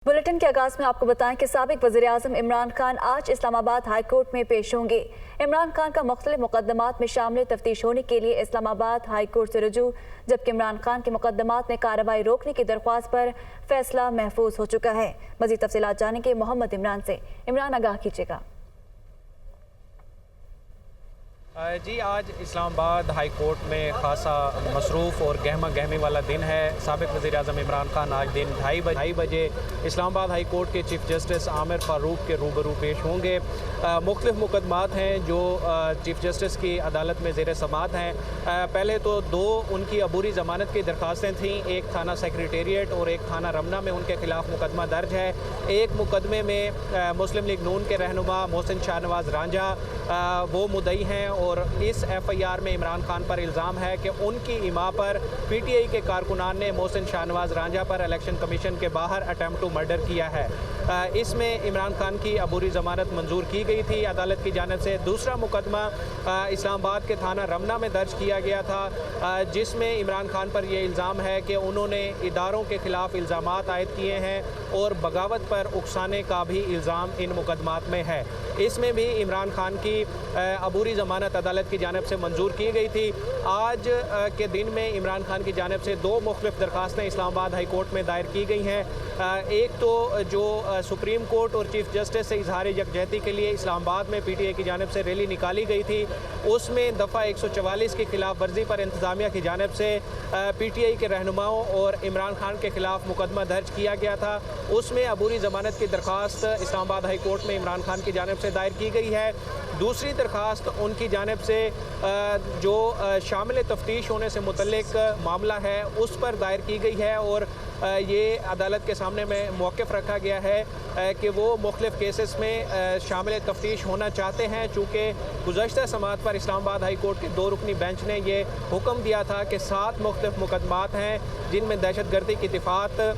Bulletin के आगाज में आपको बताएं कि साबिक वज़ीर-ए-आज़म इमरान खान आज इस्लामाबाद हाई कोर्ट में पेश होंगे। इमरान खान का मुख्तलिफ मुकदमात में शामिल तफ्तीश होने के लिए इस्लामाबाद हाई कोर्ट से रुजू, जबकि इमरान खान के मुकदमात में कार्रवाई रोकने की दरख्वास्त पर फैसला महफूज हो चुका है। मज़ीद तफसीलात जानेंगे मोहम्मद इमरान से। इमरान, आगाह कीजिएगा। जी, आज इस्लामाबाद हाई कोर्ट में खासा मसरूफ़ और गहमा गहमी वाला दिन है। साबिक़ वज़ीर-ए-आज़म इमरान खान आज दिन 2:30 बजे इस्लामाबाद हाई कोर्ट के चीफ जस्टिस आमिर फ़ारूक के रूबरू पेश होंगे। मुख्तलिफ मुकदमात हैं जो चीफ जस्टिस की अदालत में ज़ेर समाअत हैं। पहले तो दो उनकी अबूरी ज़मानत की दरख्वास्तें थीं, एक थाना सेक्रेटेरिएट और एक थाना रमना में उनके खिलाफ मुकदमा दर्ज है। एक मुकदमे में मुस्लिम लीग नून के रहनुमा मोहसिन शाहनवाज रांझा वो मुद्दई हैं और इस FIR में इमरान खान पर इल्ज़ाम है कि उनकी इमा पर PTI के कारकुनान ने मोहसिन शाहनवाज रांझा पर इलेक्शन कमीशन के बाहर अटेम्प्ट टू मर्डर किया है। इसमें इमरान खान की अबूरी ज़मानत मंजूर की गई थी अदालत की जानिब से। दूसरा मुकदमा इस्लामाबाद के थाना रमना में दर्ज किया गया था, जिसमें इमरान खान पर यह इल्ज़ाम है कि उन्होंने इदारों के ख़िलाफ़ इल्ज़ामात आयद किए हैं और बगावत पर उकसाने का भी इल्ज़ाम इन मुकदमात में है। इसमें भी इमरान खान की अबूरी ज़मानत अदालत की जानिब से मंजूर की गई थी। आज के दिन में इमरान खान की जानिब से दो मुख्तलिफ दरख्वास्तें इस्लामाबाद हाई कोर्ट में दायर की गई हैं। एक तो जो सुप्रीम कोर्ट और चीफ जस्टिस से इजहार यकजहती के लिए इस्लामाबाद में PTI की जानिब से रैली निकाली गई थी, उसमें दफ़ा 144 की खिलाफ वर्जी पर इंतज़ामिया की जानिब से PTI के रहनुमाओं और इमरान खान के खिलाफ मुकदमा दर्ज किया गया था। उसमें अबूरी ज़मानत की दरख्वास्त इस्लामाबाद हाई कोर्ट में इमरान खान की जानिब से दायर की गई है। दूसरी दरख्वास्त उनकी जानिब से जो शामिल तफ्तीश होने से मुतल्लिक मामला है उस पर दायर की गई है और ये अदालत के सामने में मौक़िफ़ रखा गया है कि वो मुख्तलिफ़ केसेस में शामिल तफ्तीश होना चाहते हैं। चूँकि गुज़श्ता समाअत पर इस्लामाबाद हाई कोर्ट के 2 रुकनी बेंच ने ये हुक्म दिया था कि 7 मुख्तलिफ़ मुकदमात हैं जिनमें दहशतगर्दी की दफ़ात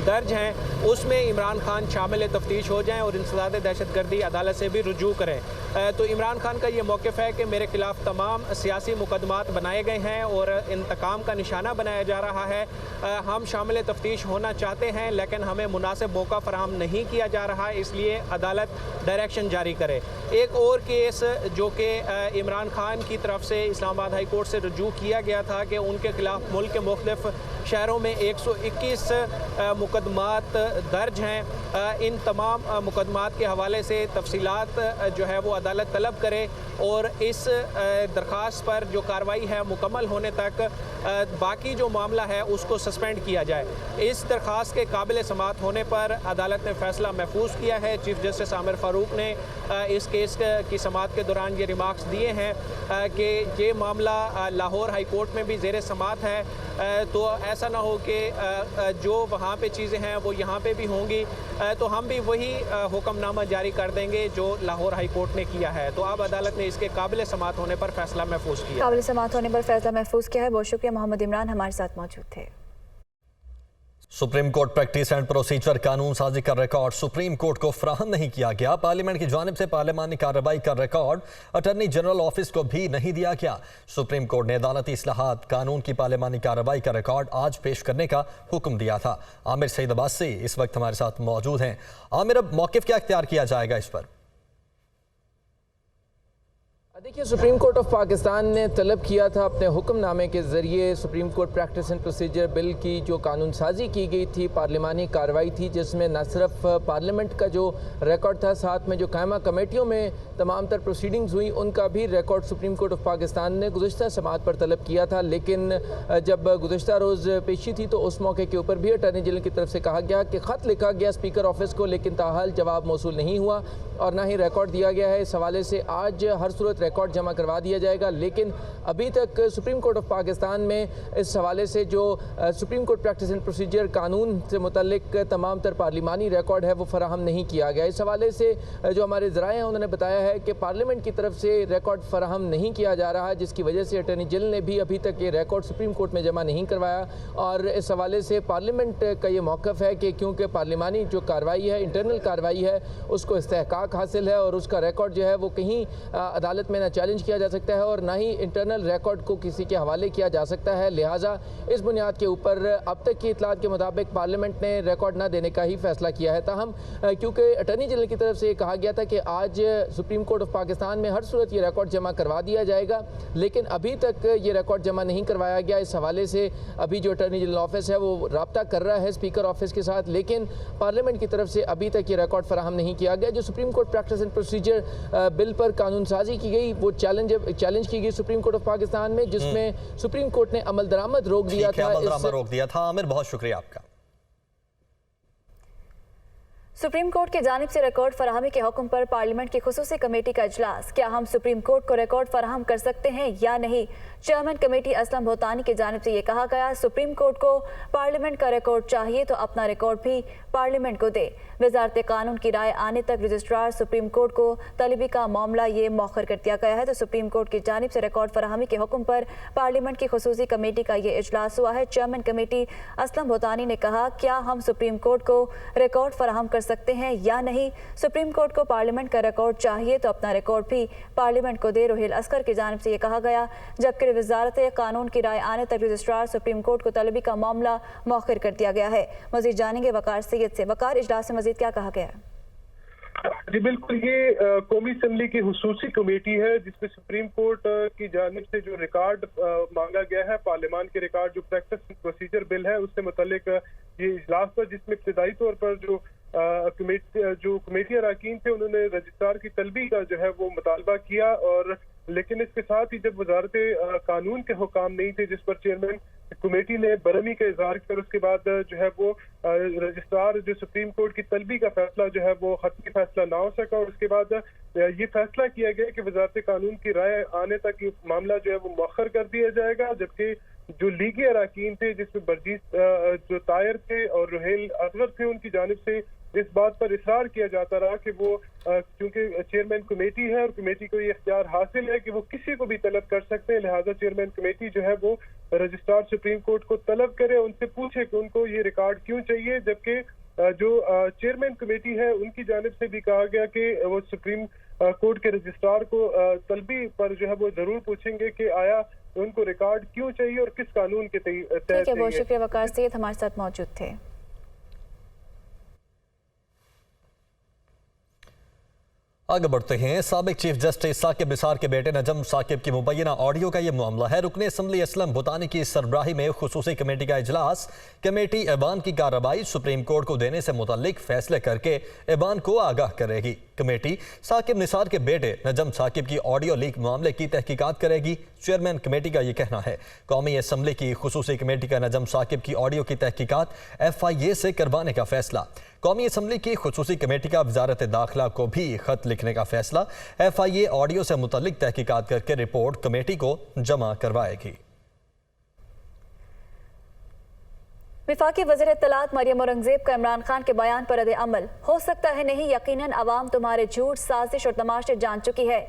दर्ज हैं, उसमें इमरान खान शामिल तफ्तीश हो जाएं और इंसदाद दहशतगर्दी अदालत से भी रुजू करें। तो इमरान खान का ये मौक़िफ़ है कि मेरे खिलाफ़ तमाम सियासी मुकदमात बनाए गए हैं और इंतकाम का निशाना बनाया जा रहा है। हम शामिल तफ्तीश होना चाहते हैं लेकिन हमें मुनासिब मौका फराहम नहीं किया जा रहा, इसलिए अदालत डायरेक्शन जारी करे। एक और केस जो कि इमरान खान की तरफ से इस्लामाबाद हाई कोर्ट से रुजू किया गया था कि उनके खिलाफ़ मुल्क के मुख्तलिफ़ शहरों में 121 मुकदमात दर्ज हैं। इन तमाम मुकदमात के हवाले से तफसीलात जो है वो अदालत तलब करे और इस दरख्वास्त पर जो कार्रवाई है मुकम्मल होने तक बाकी जो मामला है उसको सस्पेंड किया जाए। इस दरख्वास्त के काबिल समाअत होने पर अदालत ने फ़ैसला महफूज किया है। चीफ जस्टिस आमिर फ़ारूक ने इस केस की समाअत के दौरान ये रिमार्क्स दिए हैं कि ये मामला लाहौर हाई कोर्ट में भी ज़ेर समाअत है, तो ऐसा ना हो कि जो वहाँ पे चीज़ें हैं वो यहाँ पे भी होंगी, तो हम भी वही हुक्मनामा जारी कर देंगे जो लाहौर हाई कोर्ट ने किया है। तो अब अदालत ने इसके काबिल समाअत होने पर फैसला महफूज किया। काबिल समाअत होने पर फैसला महफूज किया है। बहुत शुक्रिया, मोहम्मद इमरान हमारे साथ मौजूद थे। Supreme court practice and procedure कानून साजी का रिकॉर्ड सुप्रीम कोर्ट को फराहम नहीं किया गया। पार्लियामेंट की जानिब से पार्लियामानी कार्रवाई का रिकॉर्ड अटॉर्नी जनरल ऑफिस को भी नहीं दिया गया। सुप्रीम कोर्ट ने अदालती इस्लाहात कानून की पार्लियामानी कार्रवाई का रिकॉर्ड आज पेश करने का हुक्म दिया था। आमिर सईद अब्बासी इस वक्त हमारे साथ मौजूद हैं। आमिर, अब मौक़िफ़ क्या इख्तियार किया जाएगा इस पर? देखिए, सुप्रीम कोर्ट ऑफ पाकिस्तान ने तलब किया था अपने हुक्मनामे के ज़रिए supreme court practice and procedure bill की जो कानून साजी की गई थी, पार्लिमानी कार्रवाई थी, जिसमें न सिर्फ पार्लियामेंट का जो रिकॉर्ड था, साथ में जो कायमा कमेटियों में तमाम तर प्रोसीडिंग्स हुई उनका भी record supreme court of Pakistan ने गुज़श्ता समाअत पर तलब किया था। लेकिन जब गुज़श्ता रोज़ पेशी थी तो उस मौके के ऊपर भी अटॉर्नी जनरल की तरफ से कहा गया कि ख़त लिखा गया स्पीकर ऑफिस को, लेकिन ताहाल जवाब मौसूल नहीं हुआ और ना ही रिकॉर्ड दिया गया है। इस हवाले से आज हर सूरत रिकॉर्ड जमा करवा दिया जाएगा, लेकिन अभी तक सुप्रीम कोर्ट ऑफ पाकिस्तान में इस हवाले से जो supreme court practice and procedure कानून से मुतल्लिक तमाम तर पार्लिमानी रिकॉर्ड है वो फराहम नहीं किया गया। इस हवाले से जो हमारे ज़राए हैं उन्होंने बताया है कि पार्लियामेंट की तरफ से रिकॉर्ड फराहम नहीं किया जा रहा है, जिसकी वजह से अटॉर्नी जनरल ने भी अभी तक ये रिकॉर्ड सुप्रीम कोर्ट में जमा नहीं करवाया। और इस हवाले से पार्लियामेंट का ये मौक़िफ़ है कि क्योंकि पार्लिमानी जो कार्रवाई है, इंटरनल कार्रवाई है, उसको इस्तेहकाक हासिल है और उसका रिकॉर्ड जो है वो कहीं अदालत में में ना चैलेंज किया जा सकता है और ना ही इंटरनल रिकॉर्ड को किसी के हवाले किया जा सकता है। लिहाजा इस बुनियाद के ऊपर अब तक की इतलात के मुताबिक पार्लियामेंट ने रिकॉर्ड ना देने का ही फैसला किया है। ताहम क्योंकि अटॉर्नी जनरल की तरफ से ये कहा गया था कि आज सुप्रीम कोर्ट ऑफ पाकिस्तान में हर सूरत ये रिकॉर्ड जमा करवा दिया जाएगा, लेकिन अभी तक ये रिकॉर्ड जमा नहीं करवाया गया। इस हवाले से अभी जो अटॉर्नी जनरल ऑफिस है वो राब्ता कर रहा है स्पीकर ऑफिस के साथ, लेकिन पार्लियामेंट की तरफ से अभी तक ये रिकॉर्ड फराहम नहीं किया गया। जो supreme court practice and procedure bill पर कानून साजी की गई वो चैलेंज की गई सुप्रीम कोर्ट ऑफ पाकिस्तान में, जिसमें सुप्रीम कोर्ट ने अमल दरामद रोक दिया था। आमिर, बहुत शुक्रिया आपका। सुप्रीम कोर्ट की जानिब से रिकॉर्ड फराहमी के हुक्म पर पार्लियामेंट की खुसूसी कमेटी का इजलास। क्या हम सुप्रीम कोर्ट को रिकॉर्ड फराहम कर सकते हैं या नहीं? चेयरमैन कमेटी असलम भूतानी की जानिब से ये कहा गया, सुप्रीम कोर्ट को पार्लियामेंट का रिकॉर्ड चाहिए तो अपना रिकॉर्ड भी पार्लियामेंट को दे। वजारत कानून की राय आने तक रजिस्ट्रार सुप्रीम कोर्ट को तलबी का मामला ये मौखर कर दिया गया है। तो सुप्रीम कोर्ट की जानिब से रिकॉर्ड फराहमी के हुक्म पर पार्लियामेंट की खुसूसी कमेटी का ये इजलास हुआ है। चेयरमैन कमेटी असलम भूतानी ने कहा, क्या हम सुप्रीम कोर्ट को रिकॉर्ड फराहम कर सकते हैं या नहीं? सुप्रीम कोर्ट को पार्लियामेंट का रिकॉर्ड चाहिए तो अपना रिकॉर्ड भी पार्लियामेंट को दे। रोहिल असगर की जानिब से ये कहा गया, जबकि वजारत कानून की राय आने तक रजिस्ट्रार सुप्रीम कोर्ट को तलबी का मामला मौखर कर दिया गया है। मजीद जानेंगे वकार सैयद से। वकार, इजलास में मजीद क्या कहा गया? जी बिल्कुल, ये कौमी असम्बली की हुसूसी कमेटी है जिसमें सुप्रीम कोर्ट की जानिब से जो रिकॉर्ड मांगा गया है, पार्लियामान के रिकॉर्ड जो प्रैक्टिस प्रोसीजर बिल है उससे मुतालिक ये इजलास था, जिसमें इब्तदाई तौर पर जो कमेटी अरकान थे उन्होंने रजिस्ट्रार की तलबी का जो है वो मुतालबा किया, और लेकिन इसके साथ ही जब वजारत कानून के हुकाम नहीं थे जिस पर चेयरमैन कमेटी ने बरहमी का इजहार किया, उसके बाद जो है वो रजिस्ट्रार जो सुप्रीम कोर्ट की तलबी का फैसला जो है वो हतमी फैसला ना हो सका, और उसके बाद ये फैसला किया गया कि वजारत कानून की राय आने तक ये मामला जो है वो मौखर कर दिया जाएगा। जबकि जो लीगी अरकान थे जिसमें बरजीस जो तायर थे और रोहेल असगर थे, उनकी जानिब से इस बात पर इसरार किया जाता रहा कि वो चूंकि चेयरमैन कमेटी है और कमेटी को ये इख्तियार हासिल है कि वो किसी को भी तलब कर सकते हैं, लिहाजा चेयरमैन कमेटी जो है वो रजिस्ट्रार सुप्रीम कोर्ट को तलब करे, उनसे पूछे कि उनको ये रिकॉर्ड क्यों चाहिए। जबकि जो चेयरमैन कमेटी है उनकी जानिब से भी कहा गया कि वो सुप्रीम कोर्ट के रजिस्ट्रार को तलबी पर जो है वो जरूर पूछेंगे कि आया उनको रिकॉर्ड क्यों चाहिए और किस कानून के तहत। बहुत शुक्रिया वकार सैयद हमारे साथ मौजूद थे। आगे बढ़ते हैं। साबिक चीफ जस्टिस साकिब निसार के बेटे नजम साकिब की मुबैना ऑडियो का ये मामला है। रुकने असम्बली असलम भूतानी की सरबराही में खुसूसी कमेटी का इजलास। कमेटी ऐवान की कार्रवाई सुप्रीम कोर्ट को देने से मुतल्लिक फैसले करके ऐवान को आगाह करेगी। कमेटी साकिब निसार के बेटे नजम साकिब की ऑडियो लीक मामले की तहकीकात करेगी। चेयरमैन कमेटी का ये कहना है। कौमी असम्बली की खुसूसी कमेटी का नजम साकिब की ऑडियो की तहकीकात FIA से करवाने का फैसला। कौमी असम्बली की खुसूसी कमेटी का वजारत दाखिला को भी खत लिखने का फैसला। FIA ऑडियो से मुतल्लिक तहकीकात करके रिपोर्ट कमेटी को जमा करवाएगी। वफाकी वज़ीर इत्तलात मरियम औरंगजेब का इमरान खान के बयान पर रद्द अमल। हो सकता है नहीं, यकीनन अवाम तुम्हारे झूठ, साजिश और तमाशे जान चुकी है।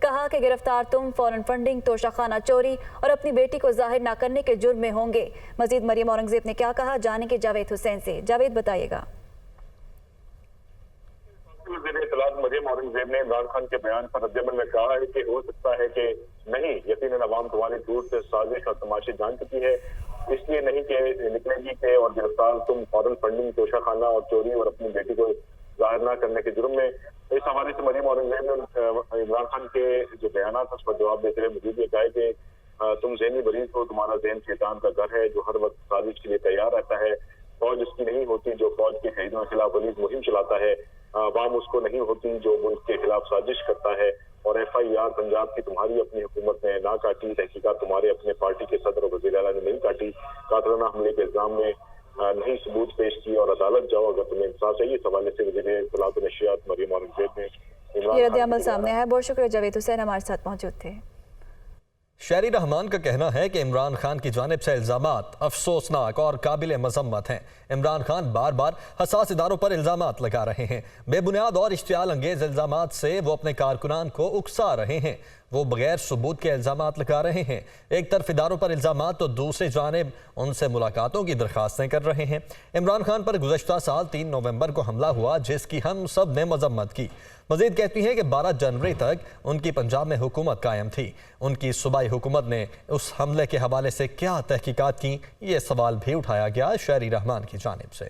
कहा कि गिरफ्तार तुम फौरन फंडिंग, तोशाखाना चोरी और अपनी बेटी को जाहिर न करने के जुर्म में होंगे। मजीद मरियम औरंगजेब ने क्या कहा, जानेंगे जावेद हुसैन से। जावेद बताइएगा। वज़ीर इत्तलात मरियम औरंगजेब ने इमरान खान के बयान पर रद्द-ए-अमल में कहा है कि हो सकता है कि नहीं, यकीनन अवाम तुम्हारी झूठ से साजिश और तमाशे जान चुकी है, इसलिए नहीं कि निकलेगी कि और गिरफ्तार तुम फौरन फंडिंग, तोशाखाना और चोरी और अपनी बेटी को जाहिर न करने के जुर्म में। इस हवाले से मरियम औरंगजेब ने इमरान खान के जो बयान है उस पर जवाब देते हुए मजीद ये कहा है कि तुम ज़हनी मरीज हो, तुम्हारा ज़हन शैतान का घर है जो हर वक्त साजिश के लिए तैयार रहता है। फौज उसकी नहीं होती जो फौज के शहीदों के खिलाफ गलीज मुहिम चलाता है। अवाम उसको नहीं होती जो मुल्क के खिलाफ साजिश करता है। और FIR पंजाब की तुम्हारी अपनी हुकूमत ने ना काटी, तहकीकात तुम्हारे अपने पार्टी के सदर और वज़ीर आला ने नहीं काटी। कातलाना हमले के इल्जाम में नहीं सबूत पेश किए और अदालत जाओ अगर तुम्हें इंसाफ चाहिए। इस हवाले से वज़ीर इत्तलात व नशियात मरियम औरंगजेब ने रद्द अमल सामने आया। बहुत शुक्रिया जावेद हुसैन हमारे साथ मौजूद थे। शहरी रहमान का कहना है कि इमरान खान की जानिब से इल्जामात अफसोसनाक और काबिल मजम्मत हैं। इमरान खान बार बार हसास इदारों पर इल्जामात लगा रहे हैं। बेबुनियाद और इश्तियाल अंगेज इल्जामात से वो अपने कारकुनान को उकसा रहे हैं। وہ بغیر ثبوت کے الزامات لگا رہے ہیں۔ ایک طرف اداروں پر الزامات تو دوسری جانب ان سے ملاقاتوں کی درخواستیں کر رہے ہیں۔ عمران خان پر گزشتہ سال 3 نومبر کو حملہ ہوا جس کی ہم سب نے مذمت کی۔ مزید کہتی ہیں کہ 12 جنوری تک ان کی پنجاب میں حکومت قائم تھی۔ ان کی صوبائی حکومت نے اس حملے کے حوالے سے کیا تحقیقات کی، یہ سوال بھی اٹھایا گیا شہری رحمان کی جانب سے۔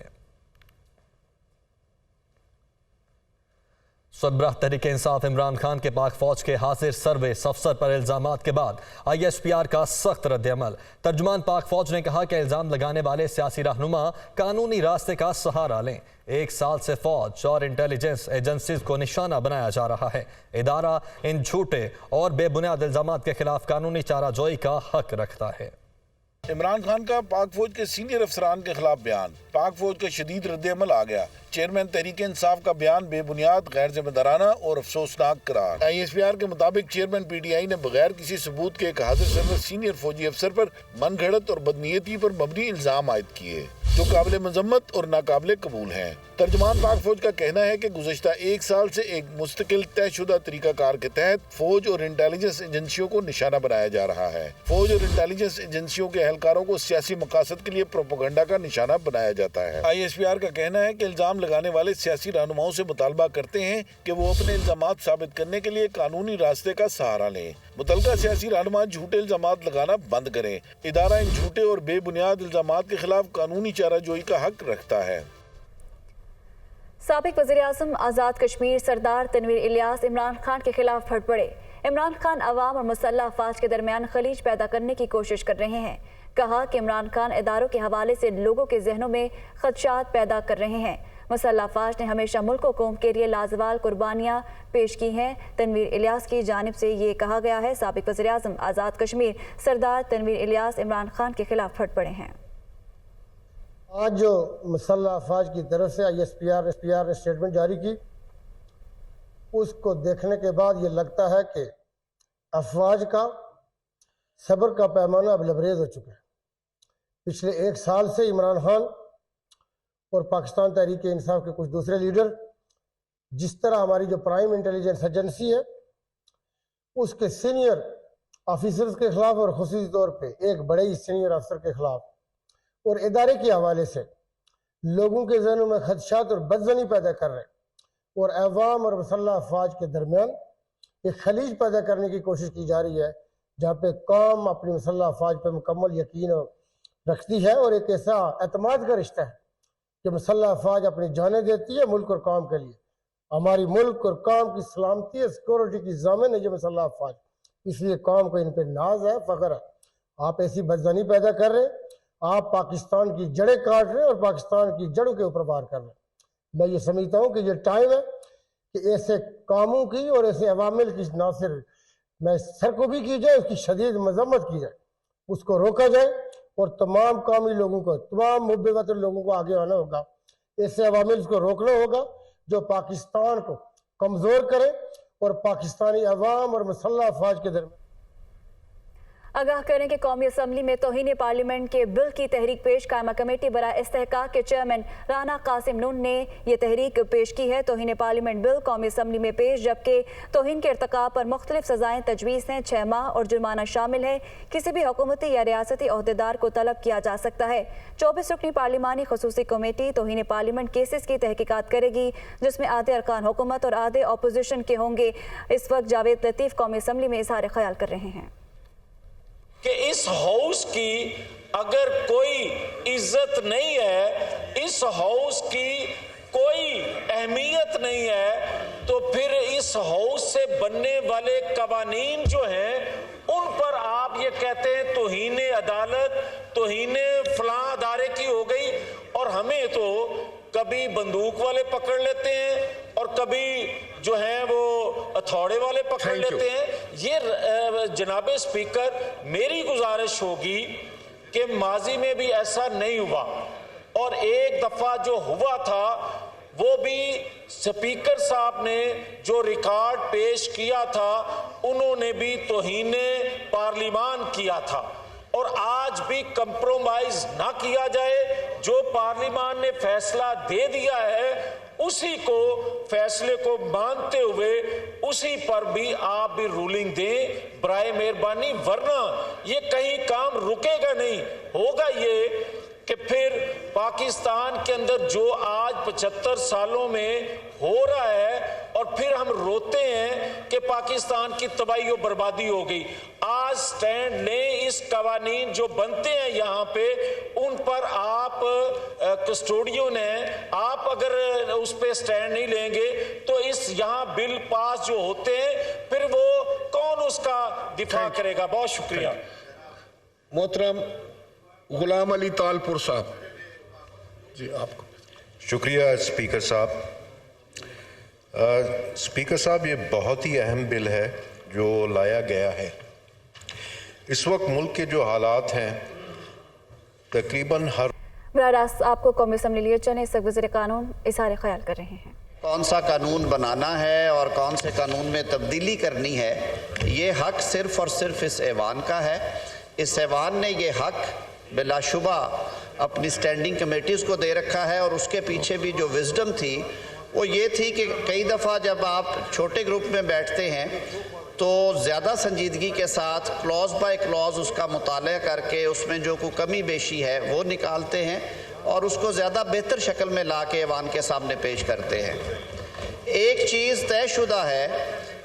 سربراہ تحریک انصاف عمران خان کے پاک فوج کے حاضر سروس افسر پر الزامات کے بعد ISPR کا سخت رد عمل۔ ترجمان پاک فوج نے کہا کہ الزام لگانے والے سیاسی رہنما قانونی راستے کا سہارا لیں۔ 1 سال سے فوج اور انٹیلیجنس ایجنسیز کو نشانہ بنایا جا رہا ہے۔ ادارہ ان جھوٹے اور بے بنیاد الزامات کے خلاف قانونی چارہ جوئی کا حق رکھتا ہے۔ عمران خان کا پاک فوج کے سینئر افسران کے خلاف بیان، پاک فوج کا شدید رد عمل آ گیا۔ چیئرمین تحریک انصاف کا بیان بے بنیاد، غیر ذمہ دارانہ اور افسوسناک قرار۔ ISPR کے مطابق چیئرمین PTI نے بغیر کسی ثبوت کے ایک حاضر سروس سینئر فوجی افسر پر من گھڑت اور بدنیتی پر مبنی الزام عائد کیے جو قابل مذمت اور ناقابل قبول ہیں۔ ترجمان پاک فوج کا کہنا ہے کہ گزشتہ 1 سال سے ایک مستقل طے شدہ طریقہ کار کے تحت فوج اور انٹیلیجنس ایجنسیوں کو نشانہ بنایا جا رہا ہے۔ فوج اور انٹیلیجنس ایجنسیوں کے اہلکاروں کو سیاسی مقاصد کے لیے پروپیگنڈا کا نشانہ بنایا جاتا ہے۔ ISPR کا کہنا ہے کہ الزام لگانے والے سیاسی رہنماؤں سے مطالبہ کرتے ہیں کہ وہ اپنے الزامات ثابت کرنے کے لیے قانونی راستے کا سہارا لیں۔ متعلقہ سیاسی رہنما جھوٹے الزامات لگانا بند کریں۔ ادارہ ان جھوٹے اور بے بنیاد الزامات کے خلاف قانونی چارہ جوئی کا حق رکھتا ہے۔ سابق وزیراعظم آزاد کشمیر سردار تنویر الیاس عمران خان کے خلاف پھٹ پڑے۔ عمران خان عوام اور مسلح افواج کے درمیان خلیج پیدا کرنے کی کوشش کر رہے ہیں۔ کہا کہ عمران خان اداروں کے حوالے سے لوگوں کے ذہنوں میں خدشات پیدا کر رہے ہیں۔ مسلح افواج نے ہمیشہ ملک و قوم کے لیے لازوال قربانیاں پیش کی ہیں۔ تنویر الیاس کی جانب سے یہ کہا گیا ہے۔ سابق وزیراعظم آزاد کشمیر سردار تنویر الیاس عمران خان کے خلاف پھٹ پڑے ہیں۔ آج جو مسلح افواج کی طرف سے ISPR نے اسٹیٹمنٹ جاری کی، اس کو دیکھنے کے بعد یہ لگتا ہے کہ افواج کا صبر کا پیمانہ اب لبریز ہو چکا ہے۔ پچھلے 1 سال سے عمران خان اور پاکستان تحریک انصاف کے کچھ دوسرے لیڈر جس طرح ہماری جو پرائم انٹیلیجنس ایجنسی ہے اس کے سینئر آفیسرز کے خلاف اور خصوصی طور پہ ایک بڑے ہی سینئر افسر کے خلاف اور ادارے کے حوالے سے لوگوں کے ذہنوں میں خدشات اور بدظنی پیدا کر رہے اور عوام اور مسلح افواج کے درمیان ایک خلیج پیدا کرنے کی کوشش کی جا رہی ہے، جہاں پہ قوم اپنی مسلح افواج پہ مکمل یقین رکھتی ہے اور ایک ایسا اعتماد کا رشتہ ہے کہ مسلح افواج اپنی جانیں دیتی ہے ملک اور قوم کے لیے۔ ہماری ملک اور قوم کی سلامتی اور سیکورٹی کی ضامن ہے یہ مسلح افواج، اس لیے قوم کو ان پہ ناز ہے، فخر ہے۔ آپ ایسی بدظنی پیدا کر رہے ہیں، آپ پاکستان کی جڑیں کاٹ رہے ہیں اور پاکستان کی جڑوں کے اوپر وار کر رہے ہیں۔ میں یہ سمجھتا ہوں کہ یہ ٹائم ہے کہ ایسے کاموں کی اور ایسے عوامل کی نہ صرف میں سرکوبی کی جائے، اس کی شدید مذمت کی جائے، اس کو روکا جائے اور تمام قومی لوگوں کو، تمام محب وطن لوگوں کو آگے آنا ہوگا۔ ایسے عوامل کو روکنا ہوگا جو پاکستان کو کمزور کرے اور پاکستانی عوام اور مسلح افواج کے درمیان۔ آگاہ کریں کہ قومی اسمبلی میں توہین پارلیمنٹ کے بل کی تحریک پیش قائمہ کمیٹی برائے استحقاق کے چیئرمین رانا قاسم نون نے یہ تحریک پیش کی ہے۔ توہین پارلیمنٹ بل قومی اسمبلی میں پیش، جبکہ توہین کے ارتکاب پر مختلف سزائیں تجویز ہیں۔ 6 ماہ اور جرمانہ شامل ہے۔ کسی بھی حکومتی یا ریاستی عہدیدار کو طلب کیا جا سکتا ہے۔ 24 رکنی پارلیمانی خصوصی کمیٹی توہین پارلیمنٹ کیسز کی تحقیقات کرے گی، جس میں آدھے ارکان حکومت اور آدھے اپوزیشن کے ہوں گے۔ اس وقت جاوید لطیف قومی اسمبلی میں اظہار خیال کر رہے ہیں کہ اس ہاؤس کی اگر کوئی عزت نہیں ہے، اس ہاؤس کی کوئی اہمیت نہیں ہے، تو پھر اس ہاؤس سے بننے والے قوانین جو ہیں ان پر آپ یہ کہتے ہیں توہین عدالت، توہین فلاں ادارے کی ہو گئی، اور ہمیں تو کبھی بندوق والے پکڑ لیتے ہیں اور کبھی جو ہیں وہ ہتھوڑے والے پکڑ لیتے ہیں۔ یہ جناب اسپیکر میری گزارش ہوگی کہ ماضی میں بھی ایسا نہیں ہوا، اور ایک دفعہ جو ہوا تھا وہ بھی اسپیکر صاحب نے جو ریکارڈ پیش کیا تھا انہوں نے بھی توہین پارلیمان کیا تھا، اور آج بھی کمپرومائز نہ کیا جائے۔ جو پارلیمان نے فیصلہ دے دیا ہے उसी को फैसले को मानते हुए उसी पर भी आप भी रूलिंग दें बराए मेहरबानी, वरना ये कहीं काम रुकेगा नहीं। होगा ये कि फिर पाकिस्तान के अंदर जो आज 75 सालों में हो रहा है और फिर हम रोते हैं कि पाकिस्तान की तबाही और बर्बादी हो गई। आज स्टैंड लें, इस कवानीन जो बनते हैं यहाँ पे उन पर आप कस्टोडियन हैं, आप अगर उस पे स्टैंड नहीं लेंगे तो इस यहाँ बिल पास जो होते हैं फिर वो कौन उसका दिफा करेगा। बहुत शुक्रिया। मोहतरम गुलाम अली तालपुर साहब जी, आपको। शुक्रिया स्पीकर साहब। स्पीकर साहब, ये बहुत ही अहम बिल है जो लाया गया है। इस वक्त मुल्क के जो हालात हैं, तकरीबन हर बराह रास्त आपको कौमी असम्बली लिए चने इस वक्त वज़ीर कानून इज़हार ख्याल कर रहे हैं। कौन सा कानून बनाना है और कौन से कानून में तब्दीली करनी है, ये हक सिर्फ़ और सिर्फ इस ऐवान का है। इस ऐवान ने ये हक बिलाशुबा अपनी स्टैंडिंग कमेटीज़ को दे रखा है और उसके पीछे भी जो विजडम थी वो ये थी कि कई दफ़ा जब आप छोटे ग्रुप में बैठते हैं तो ज़्यादा संजीदगी के साथ क्लॉज बाय क्लॉज उसका मुताला करके उसमें जो कोई कमी बेशी है वो निकालते हैं और उसको ज़्यादा बेहतर शक्ल में ला के ऐवान के सामने पेश करते हैं। एक चीज़ तयशुदा है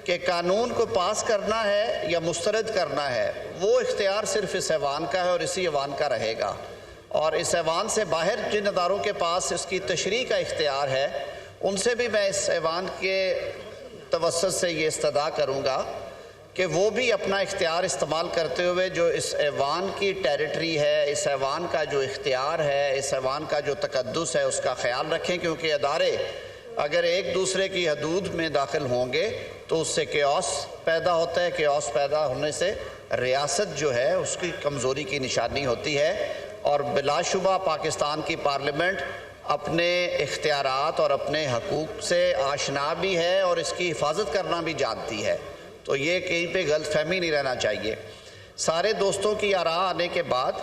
कि कानून को पास करना है या मुस्तरद करना है, वो इख्तियार सिर्फ इस ऐवान का है और इसी ऐवान का रहेगा। और इस ऐवान से बाहर जिन अदारों के पास इसकी तशरीह का इख्तियार है उनसे भी मैं इस ऐवान के तवस्सुत से ये इस्तदा करूँगा कि वो भी अपना इख्तियार इस्तेमाल करते हुए जो इस ऐवान की टेरिटरी है, इस ऐवान का जो इख्तियार है, इस ऐवान का जो तकद्दुस है उसका ख्याल रखें, क्योंकि अदारे अगर एक दूसरे की हदूद में दाखिल होंगे तो उससे केओस पैदा होता है। केओस पैदा होने से रियासत जो है उसकी कमज़ोरी की निशानी होती है और बिलाशुबा पाकिस्तान की पार्लियामेंट अपने इख्तियारात और अपने हकूक़ से आशना भी है और इसकी हिफाजत करना भी जानती है। तो ये कहीं पे गलतफहमी नहीं रहना चाहिए। सारे दोस्तों की आरा आने के बाद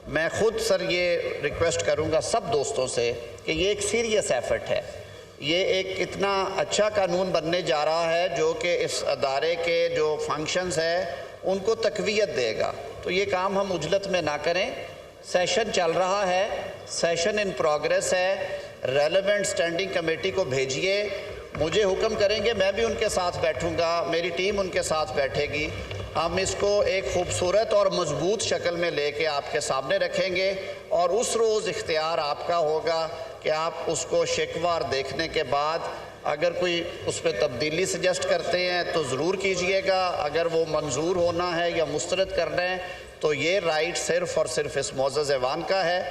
मैं ख़ुद सर ये रिक्वेस्ट करूँगा सब दोस्तों से कि ये एक सीरियस एफ़र्ट है, ये एक इतना अच्छा कानून बनने जा रहा है जो कि इस अदारे के जो फंक्शंस है उनको तक़वियत देगा। तो ये काम हम उजलत में ना करें। सेशन चल रहा है, सेशन इन प्रोग्रेस है, रेलेवेंट स्टैंडिंग कमेटी को भेजिए, मुझे हुक्म करेंगे, मैं भी उनके साथ बैठूंगा, मेरी टीम उनके साथ बैठेगी। हम इसको एक खूबसूरत और मजबूत शक्ल में लेके आपके सामने रखेंगे और उस रोज़ इख्तियार आपका होगा कि आप उसको शिकवार देखने के बाद अगर कोई उस पर तब्दीली सजेस्ट करते हैं तो ज़रूर कीजिएगा। अगर वो मंजूर होना है या मुस्तरद करना है तो ये राइट सिर्फ़ और सिर्फ इस मोअज़्ज़ज़ ऐवान का है।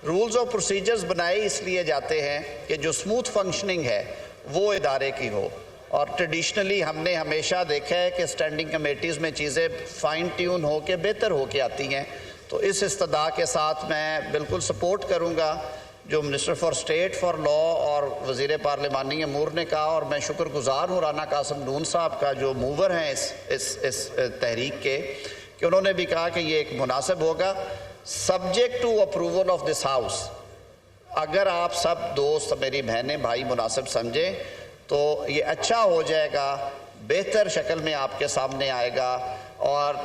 रूल्स और प्रोसीजर्स बनाए इसलिए जाते हैं कि जो स्मूथ फंक्शनिंग है वो इदारे की हो, और ट्रेडिशनली हमने हमेशा देखा है कि स्टैंडिंग कमेटीज़ में चीज़ें फ़ाइन ट्यून हो के बेहतर हो के आती हैं। तो इस इस्तदा के साथ मैं बिल्कुल सपोर्ट करूँगा जो minister for state for law और वज़ीर पार्लिमानी अमूर ने कहा, और मैं शुक्रगुज़ार हूँ राना कासिम नून साहब का जो मूवर हैं इस तहरीक के, कि उन्होंने भी कहा कि ये एक मुनासिब होगा subject to approval of this house. अगर आप सब दोस्त मेरी बहनें भाई मुनासिब समझें तो ये अच्छा हो जाएगा, बेहतर शक्ल में आपके सामने आएगा। और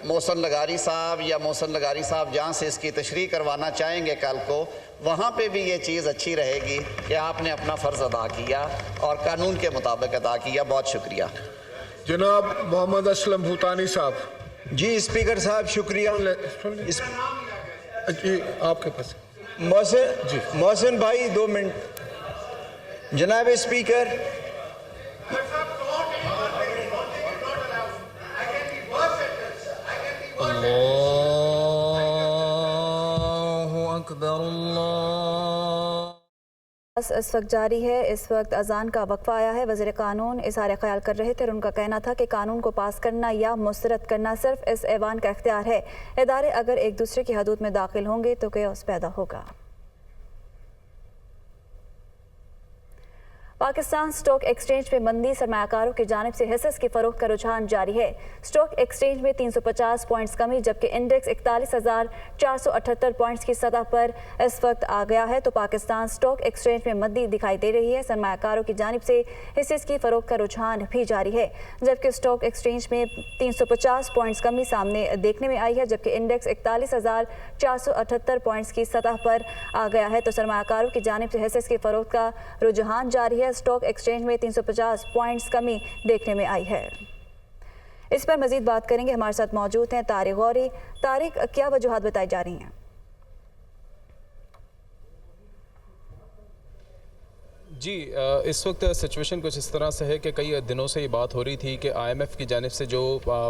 मोहसिन लगारी साहब या मोहसिन लगारी साहब जहाँ से इसकी तशरीह करवाना चाहेंगे कल को, वहाँ पे भी ये चीज़ अच्छी रहेगी कि आपने अपना फ़र्ज़ अदा किया और कानून के मुताबिक अदा किया। बहुत शुक्रिया। जनाब मोहम्मद असलम भूतानी साहब। जी स्पीकर साहब शुक्रिया। जी आपके पास मोहसिन भाई 2 मिनट। जनाब स्पीकर, अल्लाहु अकबर। इस वक्त जारी है, इस वक्त अजान का वक्फा आया है। वज़ीर कानून इज़हार ख्याल कर रहे थे और उनका कहना था कि कानून को पास करना या मुस्तरद करना सिर्फ इस ऐवान का इख्तियार है। इदारे अगर एक दूसरे की हदूद में दाखिल होंगे तो केओस पैदा होगा। पाकिस्तान स्टॉक एक्सचेंज में मंदी, सरमायाकारों की जानिब से हिस्सेस की फरोख्त का रुझान जारी है। स्टॉक एक्सचेंज में 350 पॉइंट्स कमी, जबकि इंडेक्स 41,478 पॉइंट्स की सतह पर इस वक्त आ गया है। तो पाकिस्तान स्टॉक एक्सचेंज में मंदी दिखाई दे रही है। सरमायाकारों की जानिब से हिस्सेस की फरोख्त का रुझान भी जारी है, जबकि स्टॉक एक्सचेंज में 350 पॉइंट्स कमी सामने देखने में आई है, जबकि इंडेक्स 41,478 पॉइंट्स की सतह पर आ गया है। तो सरमायाकारों की जानिब से हिस्सेस की फरोख्त का रुझान जारी है। स्टॉक एक्सचेंज में 350 पॉइंट्स कमी देखने में आई है। इस पर मजीद बात करेंगे, हमारे साथ मौजूद हैं तारिक गौरी। तारिक, क्या वजूहात बताई जा रही हैं? जी, इस वक्त सिचुएशन कुछ इस तरह से है कि कई दिनों से ये बात हो रही थी कि IMF की जानिब से जो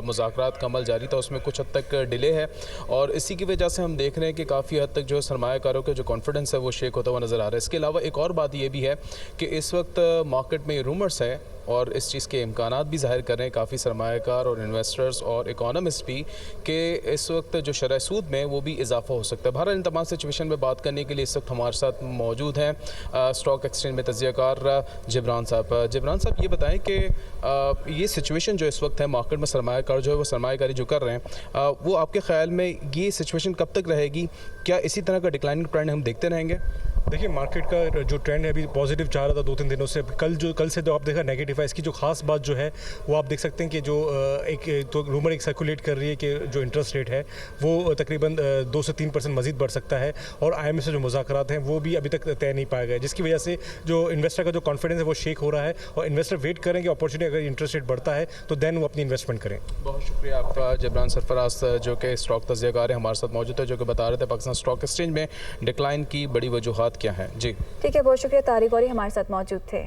मुज़ाकरात का अमल जारी था उसमें कुछ हद तक डिले है, और इसी की वजह से हम देख रहे हैं कि काफ़ी हद तक जो सरमायाकारों का जो कॉन्फिडेंस है वो शेक होता हुआ नज़र आ रहा है। इसके अलावा एक और बात ये भी है कि इस वक्त मार्केट में रूमर्स हैं और इस चीज़ के इम्कानात भी ज़ाहिर कर रहे हैं काफ़ी सरमायाकार और इन्वेस्टर्स और इकोनॉमिस्ट भी, कि इस वक्त जो शरह सूद में वो भी इजाफा हो सकता है। बहरहाल इन तमाम सिचुएशन में बात करने के लिए इस वक्त हमारे साथ मौजूद हैं स्टॉक एक्सचेंज में तजियाकार जिब्रान साहब। जिब्रान साहब, ये बताएं कि ये सिचुएशन जो इस वक्त है मार्केट में सरमायाकार जो है वो सरमायाकारी जो कर रहे हैं, वो आपके ख्याल में ये सिचुएशन कब तक रहेगी? क्या इसी तरह का डिक्लाइनिंग ट्रेंड हम देखते रहेंगे? देखिए, मार्केट का जो ट्रेंड है अभी पॉजिटिव जा रहा था 2-3 दिनों से, कल से जो आप देखा नेगेटिव है। इसकी जो खास बात जो है वो आप देख सकते हैं कि जो एक तो रूमर एक सर्कुलेट कर रही है कि जो इंटरेस्ट रेट है वो तकरीबन 2 से 3% मजीद बढ़ सकता है, और IMF से जो मुज़ाकरात हैं वो भी अभी तक तय नहीं पाए गए, जिसकी वजह से जो इन्वेस्टर का जो कॉन्फिडेंस है वो शेक हो रहा है, और इन्वेस्टर वेट करें कि अपॉर्चुनिटी अगर इंटरेस्ट रेट बढ़ता है तो देन वो अपनी इन्वेस्टमेंट करें। बहुत शुक्रिया आपका जिब्रान सरफराज, जो कि स्टॉक तजियाकार है, हमारे साथ मौजूद है, जो कि बता रहे थे पाकिस्तान स्टॉक एक्सचेंज में डिक्लाइन की बड़ी वजूहात क्या हैं। जी ठीक है, बहुत शुक्रिया तारिक गौरी, हमारे साथ मौजूद थे।